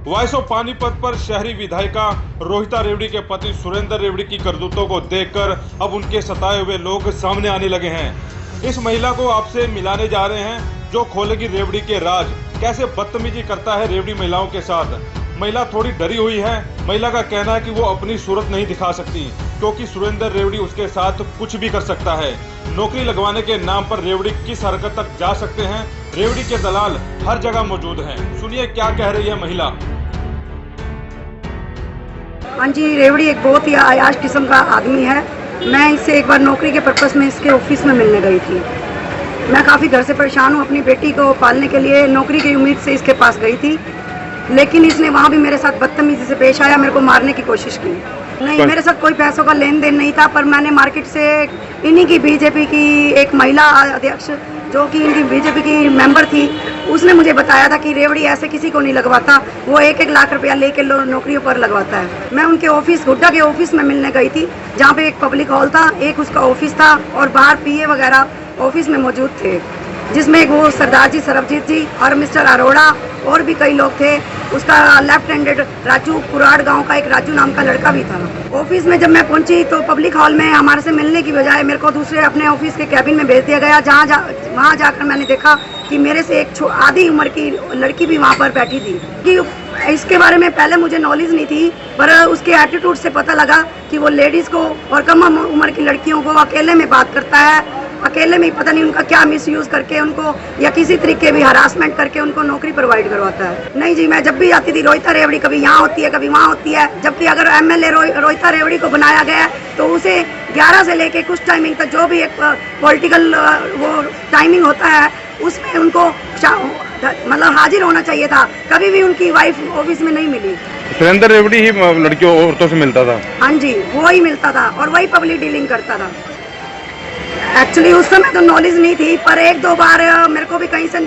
Voice of Panipat पर शहरी विधायिका रोहिता रेवड़ी के पति सुरेंद्र रेवड़ी की करतूतों को देखकर अब उनके सताए हुए लोग सामने आने लगे हैं। इस महिला को आपसे मिलाने जा रहे हैं जो खोलेगी रेवड़ी के राज, कैसे बदतमीजी करता है रेवड़ी महिलाओं के साथ। महिला थोड़ी डरी हुई है। महिला का कहना है कि वो अपनी सूरत नहीं दिखा सकती क्योंकि सुरेंद्र रेवड़ी उसके साथ कुछ भी कर सकता है। नौकरी लगवाने के नाम पर रेवड़ी किस हरकत तक जा सकते हैं। रेवड़ी के दलाल हर जगह मौजूद हैं। सुनिए क्या कह रही है महिला। हाँ जी, रेवड़ी एक बहुत ही अयाश किस्म का आदमी है। मैं इससे एक बार नौकरी के पर्पस में इसके ऑफिस में मिलने गई थी। मैं काफ़ी घर से परेशान हूँ, अपनी बेटी को पालने के लिए नौकरी की उम्मीद से इसके पास गई थी, लेकिन इसने वहाँ भी मेरे साथ बदतमीजी से पेश आया, मेरे को मारने की कोशिश की। नहीं, मेरे साथ कोई पैसों का लेन देन नहीं था, पर मैंने मार्केट से इन्हीं की बीजेपी की एक महिला अध्यक्ष जो कि इनकी बीजेपी की मेंबर थी, उसने मुझे बताया था कि रेवड़ी ऐसे किसी को नहीं लगवाता, वो 1-1 लाख रुपया लेके नौकरियों पर लगवाता है। मैं उनके ऑफिस हुड्डा के ऑफिस में मिलने गई थी, जहाँ पे एक पब्लिक हॉल था, एक उसका ऑफिस था और बाहर पीए वगैरह ऑफिस में मौजूद थे, जिसमें एक वो सरदार जी सरबजीत जी और मिस्टर अरोड़ा और भी कई लोग थे। उसका लेफ्ट हैंडेड राजू कुराड़ गांव का एक राजू नाम का लड़का भी था। ऑफिस में जब मैं पहुंची तो पब्लिक हॉल में हमारे से मिलने की बजाय मेरे को दूसरे अपने ऑफिस के कैबिन में भेज दिया गया, वहाँ जाकर मैंने देखा कि मेरे से एक आधी उम्र की लड़की भी वहाँ पर बैठी थी। कि इसके बारे में पहले मुझे नॉलेज नहीं थी, पर उसके एटीट्यूड से पता लगा कि वो लेडीज़ को और कम उम्र की लड़कियों को अकेले में बात करता है, अकेले में पता नहीं उनका क्या मिसयूज करके उनको या किसी तरीके भी हरासमेंट करके उनको नौकरी प्रोवाइड करवाता है। नहीं जी, मैं जब भी आती थी रोहिता रेवड़ी कभी यहाँ होती है कभी वहाँ होती है, जबकि अगर एमएलए रोहिता रेवड़ी को बनाया गया है तो उसे 11 से लेके कुछ टाइमिंग तक जो भी एक पॉलिटिकल वो टाइमिंग होता है उसमें उनको मतलब हाजिर होना चाहिए था। कभी भी उनकी वाइफ ऑफिस में नहीं मिली। सुरेंद्र रेवड़ी ही लड़कियों औरतों से मिलता था? हाँ जी, वो ही मिलता था और वही पब्लिक डीलिंग करता था। एक्चुअली उस समय तो नॉलेज नहीं थी, पर 1-2 बार मेरे को भी कहीं से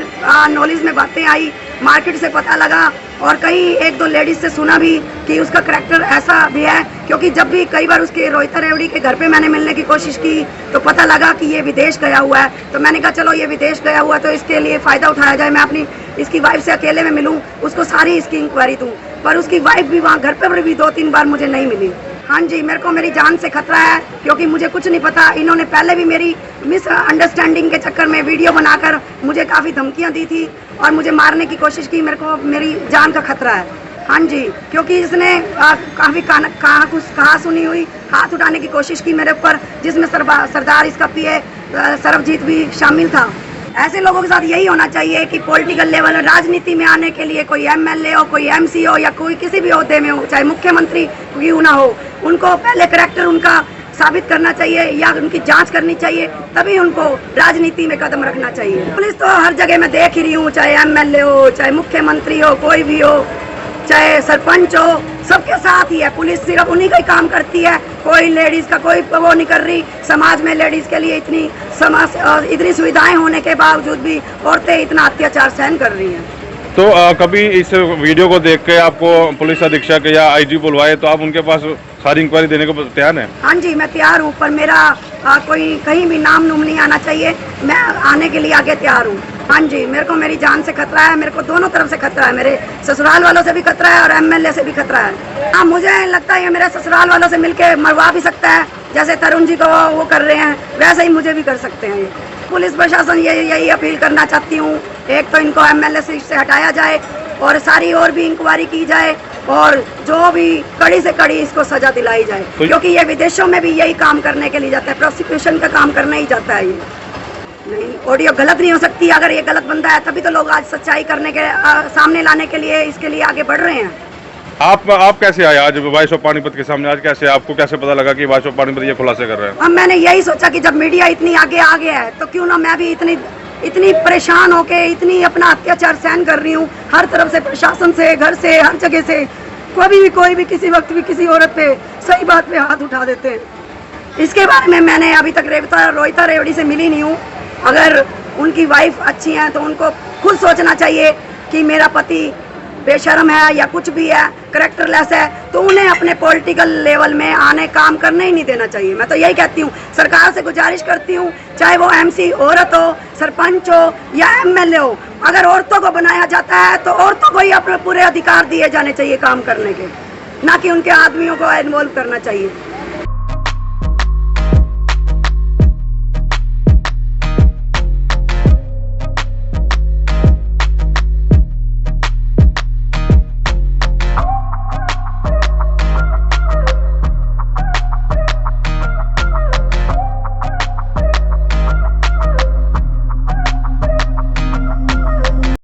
नॉलेज में बातें आई, मार्केट से पता लगा और कहीं 1-2 लेडीज से सुना भी कि उसका करैक्टर ऐसा भी है। क्योंकि जब भी कई बार उसके रोहिता रेवड़ी के घर पे मैंने मिलने की कोशिश की तो पता लगा कि ये विदेश गया हुआ है, तो मैंने कहा चलो ये विदेश गया हुआ तो इसके लिए फ़ायदा उठाया जाए, मैं अपनी इसकी वाइफ से अकेले में मिलूँ, उसको सारी इसकी इंक्वायरी दूँ। पर उसकी वाइफ भी वहाँ घर पर भी 2-3 बार मुझे नहीं मिली। हाँ जी, मेरे को मेरी जान से खतरा है क्योंकि मुझे कुछ नहीं पता। इन्होंने पहले भी मेरी मिसअंडरस्टैंडिंग के चक्कर में वीडियो बनाकर मुझे काफ़ी धमकियाँ दी थी और मुझे मारने की कोशिश की। मेरे को मेरी जान का खतरा है। हाँ जी, क्योंकि इसने काफ़ी कहा सुनी हुई हाथ उठाने की कोशिश की मेरे ऊपर, जिसमें सरदार इसका पीए सरबजीत भी शामिल था। ऐसे लोगों के साथ यही होना चाहिए कि पॉलिटिकल लेवल राजनीति में आने के लिए कोई एमएलए हो, कोई एमसी हो या कोई किसी भी ओहदे में हो, चाहे मुख्यमंत्री क्यों ना हो, उनको पहले करैक्टर उनका साबित करना चाहिए या उनकी जांच करनी चाहिए, तभी उनको राजनीति में कदम रखना चाहिए। पुलिस तो हर जगह मैं देख ही रही हूँ, चाहे एमएलए हो, चाहे मुख्यमंत्री हो, कोई भी हो, चाहे सरपंच हो, सबके साथ ही है। पुलिस सिर्फ उन्हीं का ही काम करती है, कोई लेडीज़ का कोई वो नहीं कर रही। समाज में लेडीज़ के लिए इतनी सुविधाएं होने के बावजूद भी औरतें इतना अत्याचार सहन कर रही हैं। तो कभी इस वीडियो को देख के आपको पुलिस अधीक्षक या आईजी बुलवाए तो आप उनके पास सारी इंक्वायरी देने को तैयार हैं? हाँ जी, मैं तैयार हूँ, पर मेरा कोई कहीं भी नाम नुम नहीं आना चाहिए। मैं आने के लिए आगे तैयार हूँ। हाँ जी, मेरे को मेरी जान से खतरा है, मेरे को दोनों तरफ से खतरा है, मेरे ससुराल वालों से भी खतरा है और एमएलए से भी खतरा है। हाँ, मुझे लगता है ये मेरे ससुराल वालों से मिलके मरवा भी सकता है, जैसे तरुण जी को वो कर रहे हैं वैसे ही मुझे भी कर सकते हैं। पुलिस प्रशासन यही अपील करना चाहती हूँ, एक तो इनको एमएलए से हटाया जाए और सारी और भी इंक्वायरी की जाए और जो भी कड़ी से कड़ी इसको सजा दिलाई जाए, क्योंकि ये विदेशों में भी यही काम करने के लिए जाता है, प्रोसिक्यूशन का काम करने ही जाता है। ये नहीं, ऑडियो गलत नहीं हो सकती। अगर ये गलत बंदा है तभी तो लोग आज सच्चाई करने के सामने लाने के लिए इसके लिए आगे बढ़ रहे हैं। आप कैसे आए आज वॉइस ऑफ पानीपत के सामने? आज कैसे आपको कैसे पता लगा कि वॉइस ऑफ पानीपत ये खुलासे कर रहे हैं? अब मैंने यही सोचा कि जब मीडिया इतनी आगे आ गया है तो क्यों ना मैं भी इतनी परेशान होके इतनी अपना अत्याचार सहन कर रही हूँ हर तरफ से, प्रशासन से, घर से, हर जगह से। कभी भी कोई भी किसी वक्त भी किसी औरत पे सही बात पे हाथ उठा देते हैं। इसके बारे में मैंने अभी तक रोहिता रेवड़ी से मिली नहीं हूँ। अगर उनकी वाइफ अच्छी हैं तो उनको खुद सोचना चाहिए कि मेरा पति बेशर्म है या कुछ भी है, करेक्टरलेस है, तो उन्हें अपने पॉलिटिकल लेवल में आने काम करने ही नहीं देना चाहिए। मैं तो यही कहती हूँ, सरकार से गुजारिश करती हूँ, चाहे वो MC औरत हो, सरपंच हो या MLA हो, अगर औरतों को बनाया जाता है तो औरतों को ही अपने पूरे अधिकार दिए जाने चाहिए काम करने के, ना कि उनके आदमियों को इन्वॉल्व करना चाहिए।